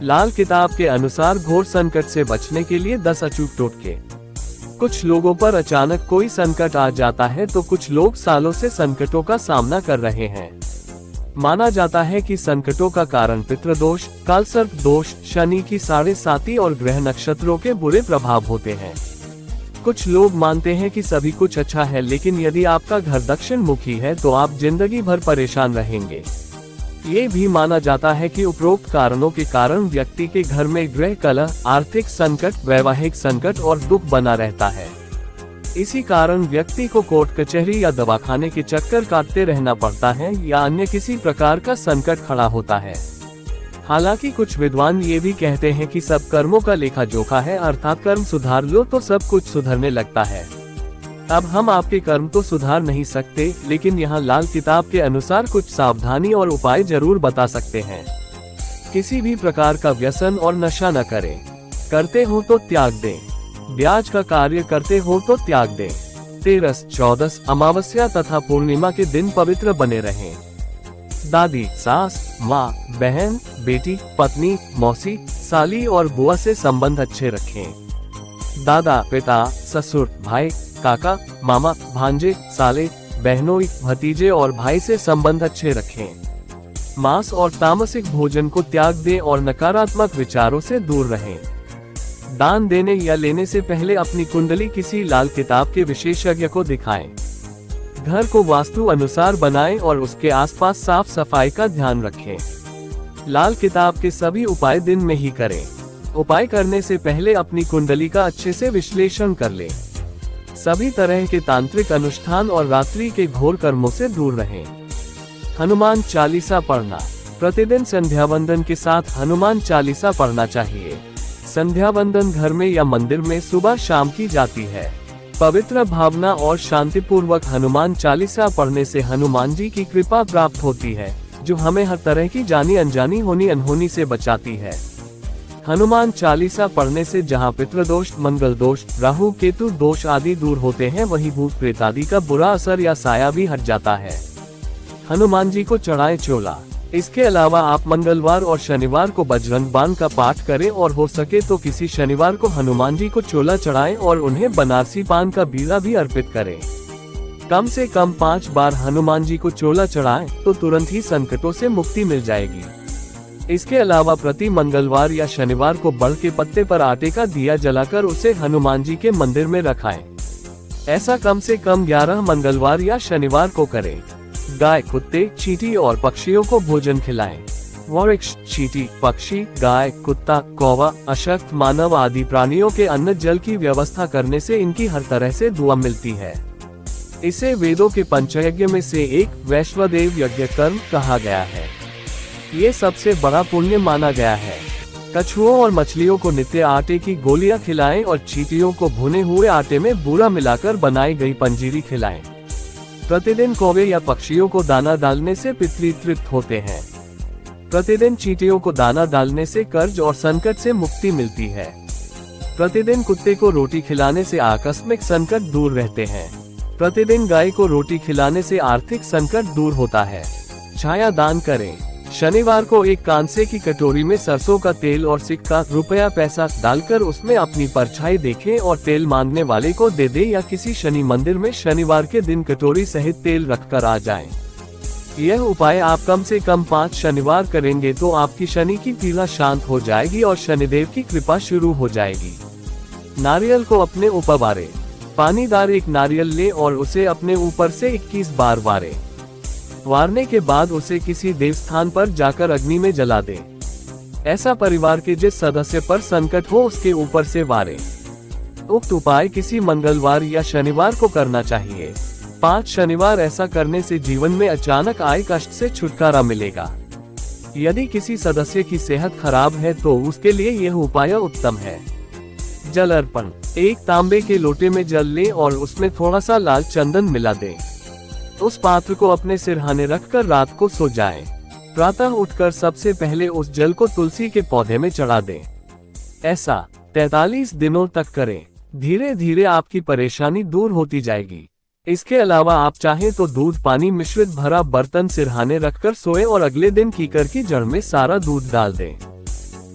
लाल किताब के अनुसार घोर संकट से बचने के लिए 10 अचूक टोटके। कुछ लोगों पर अचानक कोई संकट आ जाता है तो कुछ लोग सालों से संकटों का सामना कर रहे हैं। माना जाता है कि संकटों का कारण पितृदोष, कालसर्प दोष, शनि की 7.5 और ग्रह नक्षत्रों के बुरे प्रभाव होते हैं। कुछ लोग मानते हैं कि सभी कुछ अच्छा है, लेकिन यदि आपका घर दक्षिण मुखी है तो आप जिंदगी भर परेशान रहेंगे। ये भी माना जाता है कि उपरोक्त कारणों के कारण व्यक्ति के घर में ग्रह कलह, आर्थिक संकट, वैवाहिक संकट और दुख बना रहता है। इसी कारण व्यक्ति को कोर्ट कचहरी या दवाखाने के चक्कर काटते रहना पड़ता है या अन्य किसी प्रकार का संकट खड़ा होता है। हालांकि कुछ विद्वान ये भी कहते हैं कि सब कर्मों का लेखा जोखा है, अर्थात कर्म सुधार लो तो सब कुछ सुधरने लगता है। अब हम आपके कर्म तो सुधार नहीं सकते, लेकिन यहाँ लाल किताब के अनुसार कुछ सावधानी और उपाय जरूर बता सकते हैं। किसी भी प्रकार का व्यसन और नशा न करें। करते हो तो त्याग दें। ब्याज का कार्य करते हो तो त्याग दें। तेरस, चौदस, अमावस्या तथा पूर्णिमा के दिन पवित्र बने रहें। दादी, सास, माँ, बहन, बेटी, पत्नी, मौसी, साली और बुआ से संबंध अच्छे रखें। दादा, पिता, ससुर, भाई, काका, मामा, भांजे, साले, बहनों, भतीजे और भाई से संबंध अच्छे रखें। मांस और तामसिक भोजन को त्याग दें और नकारात्मक विचारों से दूर रहें। दान देने या लेने से पहले अपनी कुंडली किसी लाल किताब के विशेषज्ञ को दिखाएं। घर को वास्तु अनुसार बनाएं और उसके आसपास साफ सफाई का ध्यान रखें। लाल किताब के सभी उपाय दिन में ही करें। उपाय करने से पहले अपनी कुंडली का अच्छे से विश्लेषण कर लें। सभी तरह के तांत्रिक अनुष्ठान और रात्रि के घोर कर्मों से दूर रहें। हनुमान चालीसा पढ़ना। प्रतिदिन संध्या वंदन के साथ हनुमान चालीसा पढ़ना चाहिए। संध्या वंदन घर में या मंदिर में सुबह शाम की जाती है। पवित्र भावना और शांतिपूर्वक हनुमान चालीसा पढ़ने से हनुमान जी की कृपा प्राप्त होती है, जो हमें हर तरह की जानी अनजानी होनी अनहोनी से बचाती है। हनुमान चालीसा पढ़ने से जहां पितृदोष, मंगल दोष, राहु केतु दोष आदि दूर होते हैं, वहीं भूत प्रेत आदि का बुरा असर या साया भी हट जाता है। हनुमान जी को चढ़ाएं चोला। इसके अलावा आप मंगलवार और शनिवार को बजरंग बाण का पाठ करें और हो सके तो किसी शनिवार को हनुमान जी को चोला चढ़ाएं और उन्हें बनारसी पान का बीड़ा भी अर्पित करें। कम से कम 5 बार हनुमान जी को चोला चढ़ाएं तो तुरंत ही संकटों से मुक्ति मिल जाएगी। इसके अलावा प्रति मंगलवार या शनिवार को बड़ के पत्ते पर आटे का दिया जलाकर उसे हनुमान जी के मंदिर में रखाएं। ऐसा कम से कम 11 मंगलवार या शनिवार को करें। गाय, कुत्ते, चींटी और पक्षियों को भोजन खिलाएं। वृक्ष, चींटी, पक्षी, गाय, कुत्ता, कौवा, अशक्त मानव आदि प्राणियों के अन्न जल की व्यवस्था करने से इनकी हर तरह से दुआ मिलती है। इसे वेदों के पंचयज्ञ में से एक वैश्वदेव यज्ञ कर्म कहा गया है। ये सबसे बड़ा पुण्य माना गया है। कछुओं और मछलियों को नित्य आटे की गोलियां खिलाएं और चींटियों को भुने हुए आटे में बूरा मिलाकर बनाई गई पंजीरी खिलाएं। प्रतिदिन कौवे या पक्षियों को दाना डालने से पितृ तृप्त होते हैं। प्रतिदिन चींटियों को दाना डालने से कर्ज और संकट से मुक्ति मिलती है। प्रतिदिन कुत्ते को रोटी खिलाने से आकस्मिक संकट दूर रहते हैं। प्रतिदिन गाय को रोटी खिलाने से आर्थिक संकट दूर होता है। छाया दान करें। शनिवार को एक कांसे की कटोरी में सरसों का तेल और सिक्का, रुपया, पैसा डालकर उसमें अपनी परछाई देखें और तेल मांगने वाले को दे दे या किसी शनि मंदिर में शनिवार के दिन कटोरी सहित तेल रखकर आ जाएं। यह उपाय आप कम से कम 5 शनिवार करेंगे तो आपकी शनि की पीड़ा शांत हो जाएगी और शनिदेव की कृपा शुरू हो जाएगी। नारियल को अपने ऊपर वारें। पानीदार एक नारियल ले और उसे अपने ऊपर से 21 बार वारें। वारने के बाद उसे किसी देवस्थान पर जाकर अग्नि में जला दें। ऐसा परिवार के जिस सदस्य पर संकट हो उसके ऊपर से वारें। उक्त उपाय किसी मंगलवार या शनिवार को करना चाहिए। 5 शनिवार ऐसा करने से जीवन में अचानक आए कष्ट से छुटकारा मिलेगा। यदि किसी सदस्य की सेहत खराब है तो उसके लिए यह उपाय उत्तम है। जल अर्पण। एक तांबे के लोटे में जल लें और उसमें थोड़ा सा लाल चंदन मिला दें। उस पात्र को अपने सिरहाने रखकर रात को सो जाएं। प्रातः उठकर सबसे पहले उस जल को तुलसी के पौधे में चढ़ा दें। ऐसा 43 दिनों तक करें। धीरे धीरे आपकी परेशानी दूर होती जाएगी। इसके अलावा आप चाहें तो दूध पानी मिश्रित भरा बर्तन सिरहाने रखकर सोएं और अगले दिन कीकर की जड़ में सारा दूध डाल दें।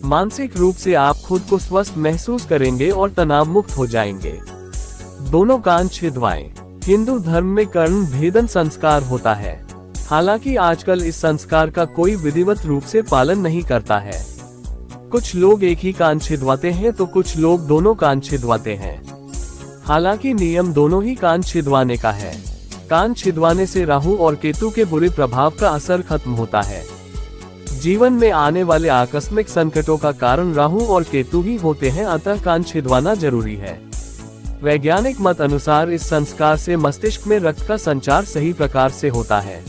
मानसिक रूप से आप खुद को स्वस्थ महसूस करेंगे और तनाव मुक्त हो जाएंगे। दोनों कान छिदवाएं। हिंदू धर्म में कर्ण भेदन संस्कार होता है। हालांकि आजकल इस संस्कार का कोई विधिवत रूप से पालन नहीं करता है। कुछ लोग एक ही कान छिदवाते हैं तो कुछ लोग दोनों कान छिदवाते हैं। हालांकि नियम दोनों ही कान छिदवाने का है। कान छिदवाने से राहु और केतु के बुरे प्रभाव का असर खत्म होता है। जीवन में आने वाले आकस्मिक संकटों का कारण राहु और केतु ही होते हैं, अतः कान छिदवाना जरूरी है। वैज्ञानिक मत अनुसार इस संस्कार से मस्तिष्क में रक्त का संचार सही प्रकार से होता है।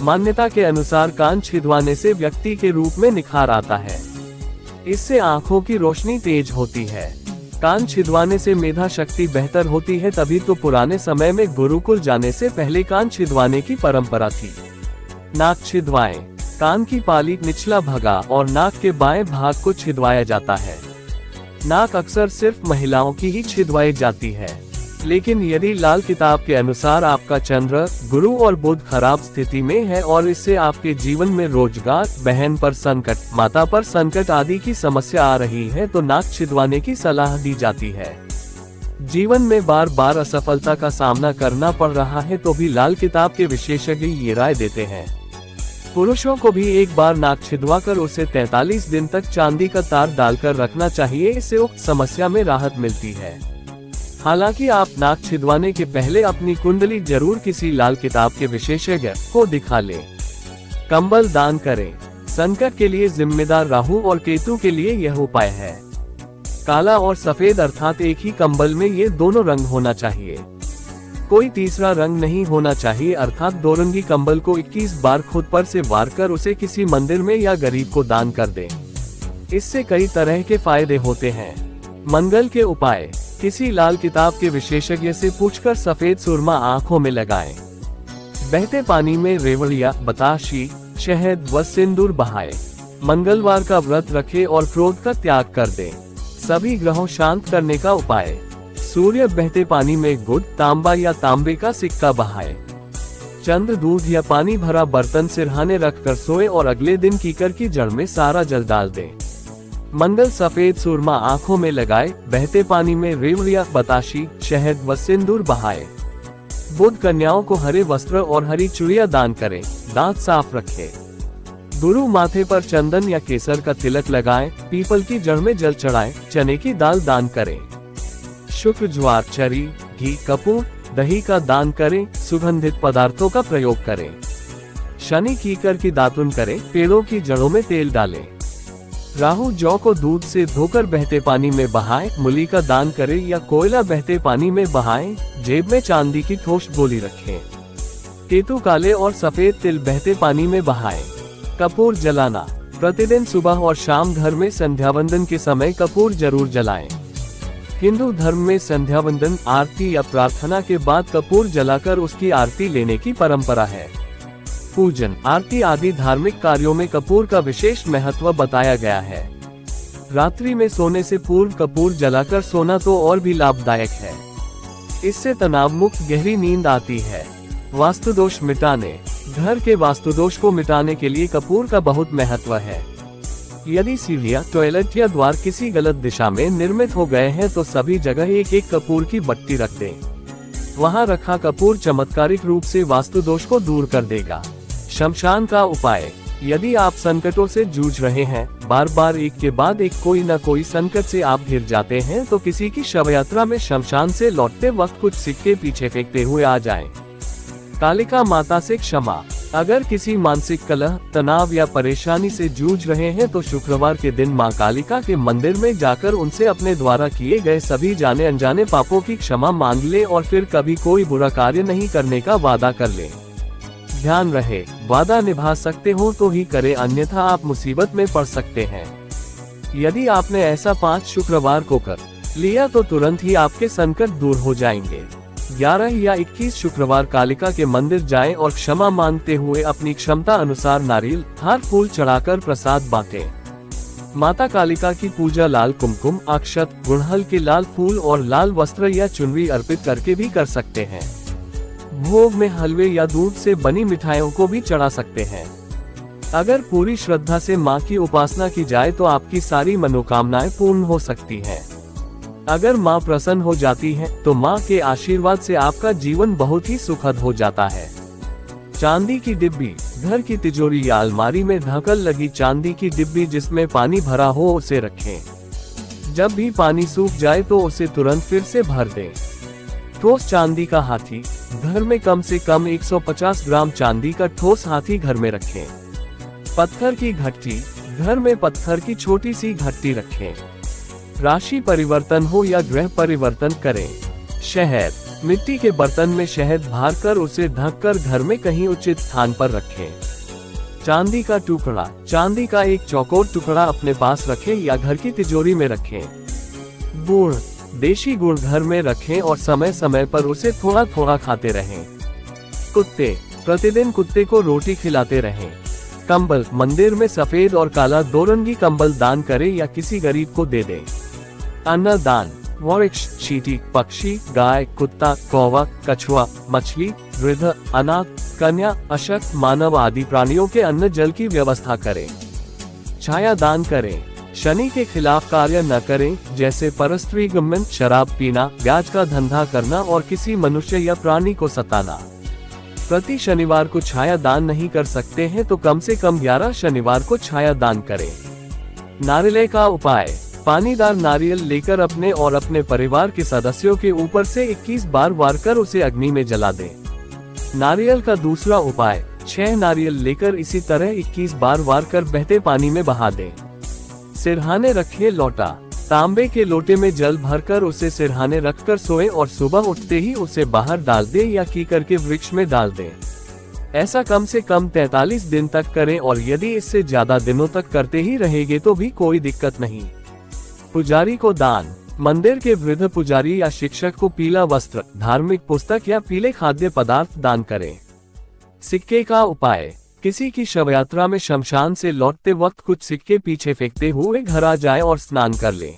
मान्यता के अनुसार कान छिदवाने से व्यक्ति के रूप में निखार आता है। इससे आंखों की रोशनी तेज होती है। कान छिदवाने से मेधा शक्ति बेहतर होती है, तभी तो पुराने समय में गुरुकुल जाने से पहले कान छिदवाने की परंपरा थी। नाक छिदवाएं। कान की पाली, निचला भगा और नाक के बाएं भाग को छिदवाया जाता है। नाक अक्सर सिर्फ महिलाओं की ही छिदवाई जाती है, लेकिन यदि लाल किताब के अनुसार आपका चंद्र, गुरु और बुध खराब स्थिति में है और इससे आपके जीवन में रोजगार, बहन पर संकट, माता पर संकट आदि की समस्या आ रही है, तो नाक छिदवाने की सलाह दी जाती है। जीवन में बार बार असफलता का सामना करना पड़ रहा है तो भी लाल किताब के विशेषज्ञ ये राय देते हैं। पुरुषों को भी एक बार नाक छिदवाकर उसे 43 दिन तक चांदी का तार डालकर रखना चाहिए। इससे उक्त समस्या में राहत मिलती है। हालांकि आप नाक छिदवाने के पहले अपनी कुंडली जरूर किसी लाल किताब के विशेषज्ञ को दिखा लें। कंबल दान करें। संकट के लिए जिम्मेदार राहु और केतु के लिए यह उपाय है। काला और सफेद अर्थात एक ही कंबल में ये दोनों रंग होना चाहिए। कोई तीसरा रंग नहीं होना चाहिए, अर्थात दो रंगी कंबल को 21 बार खुद पर से वार कर उसे किसी मंदिर में या गरीब को दान कर दें। इससे कई तरह के फायदे होते हैं। मंगल के उपाय। किसी लाल किताब के विशेषज्ञ से पूछकर सफेद सुरमा आंखों में लगाएं। बहते पानी में रेवड़िया, बताशी, शहद व सिंदूर बहाएं। मंगलवार का व्रत रखें और क्रोध का त्याग कर दें। सभी ग्रहों शांत करने का उपाय। सूर्य बहते पानी में गुड़, तांबा या तांबे का सिक्का बहाएं। चंद्र दूध या पानी भरा बर्तन सिरहाने रखकर सोए और अगले दिन कीकर की जड़ में सारा जल डाल दें। मंगल सफेद सुरमा आंखों में लगाए, बहते पानी में रेवड़िया, बताशी, शहद व सिंदूर बहाएं। बुध कन्याओं को हरे वस्त्र और हरी चूड़ियां दान करें। दांत साफ रखें। गुरु माथे पर चंदन या केसर का तिलक लगाएं। पीपल की जड़ में जल चढ़ाएं। चने की दाल दान करें। शुक्र, ज्वार, चरी, घी, कपूर, दही का दान करें। सुगंधित पदार्थों का प्रयोग करें। शनि कीकर की दातुन करें। पेड़ों की जड़ों में तेल डालें। राहु जौ को दूध से धोकर बहते पानी में बहाएं। मूली का दान करें या कोयला बहते पानी में बहाएं। जेब में चांदी की ठोस गोली रखें। केतु काले और सफेद तिल बहते पानी में बहाएं। कपूर जलाना। प्रतिदिन सुबह और शाम घर में संध्यावंदन के समय कपूर जरूर जलाएं। हिंदू धर्म में संध्यावंदन, आरती या प्रार्थना के बाद कपूर जलाकर उसकी आरती लेने की परंपरा है। पूजन, आरती आदि धार्मिक कार्यों में कपूर का विशेष महत्व बताया गया है। रात्रि में सोने से पूर्व कपूर जलाकर सोना तो और भी लाभदायक है। इससे तनाव मुक्त गहरी नींद आती है। वास्तु दोष मिटाने। घर के वास्तु दोष को मिटाने के लिए कपूर का बहुत महत्व है। यदि सीढ़ियां, टॉयलेट या द्वार किसी गलत दिशा में निर्मित हो गए हैं तो सभी जगह एक एक कपूर की बत्ती रख दें। वहां रखा कपूर चमत्कारिक रूप से वास्तु दोष को दूर कर देगा। शमशान का उपाय। यदि आप संकटों से जूझ रहे हैं, बार बार एक के बाद एक कोई न कोई संकट से आप घिर जाते हैं, तो किसी की शव यात्रा में शमशान से लौटते वक्त कुछ सिक्के पीछे फेंकते हुए आ जाएं। कालिका माता से क्षमा। अगर किसी मानसिक कलह, तनाव या परेशानी से जूझ रहे हैं तो शुक्रवार के दिन मां कालिका के मंदिर में जाकर उनसे अपने द्वारा किए गए सभी जाने अनजाने पापों की क्षमा मांग ले और फिर कभी कोई बुरा कार्य नहीं करने का वादा कर ले। ध्यान रहे, वादा निभा सकते हो तो ही करें, अन्यथा आप मुसीबत में पड़ सकते हैं। यदि आपने ऐसा 5 शुक्रवार को कर लिया तो तुरंत ही आपके संकट दूर हो जाएंगे। 11 या 21 शुक्रवार कालिका के मंदिर जाएं और क्षमा मांगते हुए अपनी क्षमता अनुसार नारियल, हार, फूल चढ़ाकर प्रसाद बांटें। माता कालिका की पूजा लाल कुमकुम, अक्षत, गुड़हल के लाल फूल और लाल वस्त्र या चुनरी अर्पित करके भी कर सकते हैं। भोग में हलवे या दूध से बनी मिठाइयों को भी चढ़ा सकते हैं। अगर पूरी श्रद्धा से माँ की उपासना की जाए तो आपकी सारी मनोकामनाएं पूर्ण हो सकती हैं। अगर माँ प्रसन्न हो जाती है तो माँ के आशीर्वाद से आपका जीवन बहुत ही सुखद हो जाता है। चांदी की डिब्बी। घर की तिजोरी या अलमारी में ढकल लगी चांदी की डिब्बी जिसमें पानी भरा हो उसे रखें। जब भी पानी सूख जाए तो उसे तुरंत फिर से भर दें। ठोस चांदी का हाथी। घर में कम से कम 150 ग्राम चांदी का ठोस हाथी घर में रखें। पत्थर की घट्टी। घर में पत्थर की छोटी सी घट्टी रखें। राशि परिवर्तन हो या ग्रह परिवर्तन करें। शहद। मिट्टी के बर्तन में शहद भर कर उसे ढककर घर में कहीं उचित स्थान पर रखें। चांदी का टुकड़ा। चांदी का एक चौकोर टुकड़ा अपने पास रखें या घर की तिजोरी में रखें। गुड़। देशी गुड़ घर में रखें और समय समय पर उसे थोड़ा थोड़ा खाते रहें। कुत्ते। प्रतिदिन कुत्ते को रोटी खिलाते रहें। कंबल। मंदिर में सफेद और काला 2 रंगी कंबल दान करें या किसी गरीब को दे दें। अन्नदान। वृक्ष, चींटी, पक्षी, गाय, कुत्ता, कौवा, कछुआ, मछली, वृद्ध, अनाथ, कन्या, अशक्त, मानव आदि प्राणियों के अन्न जल की व्यवस्था करें। छाया दान करें। शनि के खिलाफ कार्य न करें, जैसे परस्त्री गमन, शराब पीना, ब्याज का धंधा करना और किसी मनुष्य या प्राणी को सताना। प्रति शनिवार को छाया दान नहीं कर सकते हैं तो कम से कम 11 शनिवार को छाया दान करें। नारियल का उपाय। पानीदार नारियल लेकर अपने और अपने परिवार के सदस्यों के ऊपर से 21 बार वार कर उसे अग्नि में जला दें। नारियल का दूसरा उपाय। 6 नारियल लेकर इसी तरह 21 बार वार कर बहते पानी में बहा दें। सिरहाने रखें लोटा। तांबे के लोटे में जल भरकर उसे सिरहाने रखकर सोएं और सुबह उठते ही उसे बाहर डाल दें या कीकर के वृक्ष में डाल दें। ऐसा कम से कम 43 दिन तक करें और यदि इससे ज्यादा दिनों तक करते ही रहेंगे तो भी कोई दिक्कत नहीं। पुजारी को दान। मंदिर के वृद्ध पुजारी या शिक्षक को पीला वस्त्र, धार्मिक पुस्तक या पीले खाद्य पदार्थ दान करें। सिक्के का उपाय। किसी की शव यात्रा में शमशान से लौटते वक्त कुछ सिक्के पीछे फेंकते हुए घर आ जाएं और स्नान कर लें।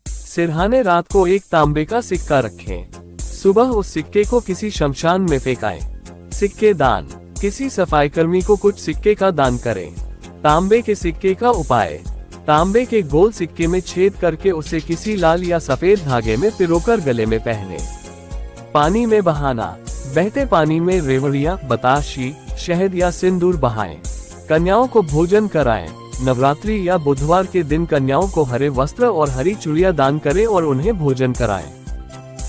सिरहाने रात को एक तांबे का सिक्का रखें। सुबह उस सिक्के को किसी शमशान में फेंकाएं। सिक्के दान। किसी सफाई कर्मी को कुछ सिक्के का दान करें। तांबे के सिक्के का उपाय। तांबे के गोल सिक्के में छेद करके उसे किसी लाल या सफेद धागे में पिरोकर गले में पहने। पानी में बहाना। बहते पानी में रेवड़ियां, बताशी, शहद या सिंदूर बहाएं। कन्याओं को भोजन कराएं। नवरात्रि या बुधवार के दिन कन्याओं को हरे वस्त्र और हरी चूड़ियां दान करें और उन्हें भोजन कराएं।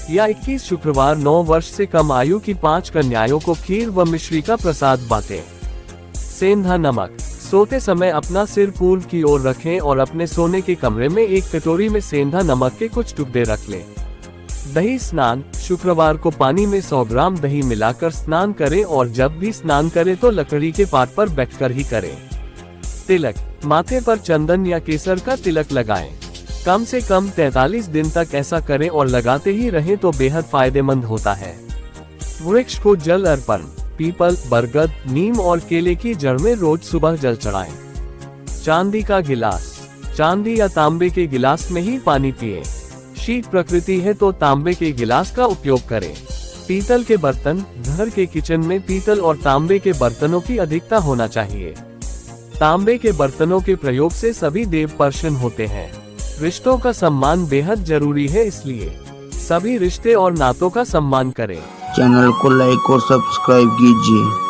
या 21 शुक्रवार 9 वर्ष से कम आयु की 5 कन्याओं को खीर व मिश्री का प्रसाद बांटें। सेंधा नमक। सोते समय अपना सिर पूर्व की ओर रखें और अपने सोने के कमरे में एक कटोरी में सेंधा नमक के कुछ टुकड़े रख लें। दही स्नान। शुक्रवार को पानी में 100 ग्राम दही मिलाकर स्नान करें और जब भी स्नान करें तो लकड़ी के पाट पर बैठकर ही करें। तिलक। माथे पर चंदन या केसर का तिलक लगाएं। कम से कम 43 दिन तक ऐसा करें और लगाते ही रहें तो बेहद फायदेमंद होता है। वृक्ष को जल अर्पण। पीपल, बरगद, नीम और केले की जड़ में रोज सुबह जल चढ़ाएं। चांदी का गिलास। चांदी या तांबे के गिलास में ही पानी पिएं। शीत प्रकृति है तो तांबे के गिलास का उपयोग करें। पीतल के बर्तन। घर के किचन में पीतल और तांबे के बर्तनों की अधिकता होना चाहिए। तांबे के बर्तनों के प्रयोग से सभी देव प्रसन्न होते हैं। रिश्तों का सम्मान बेहद जरूरी है, इसलिए सभी रिश्ते और नातों का सम्मान करें। चैनल को लाइक और सब्सक्राइब कीजिए।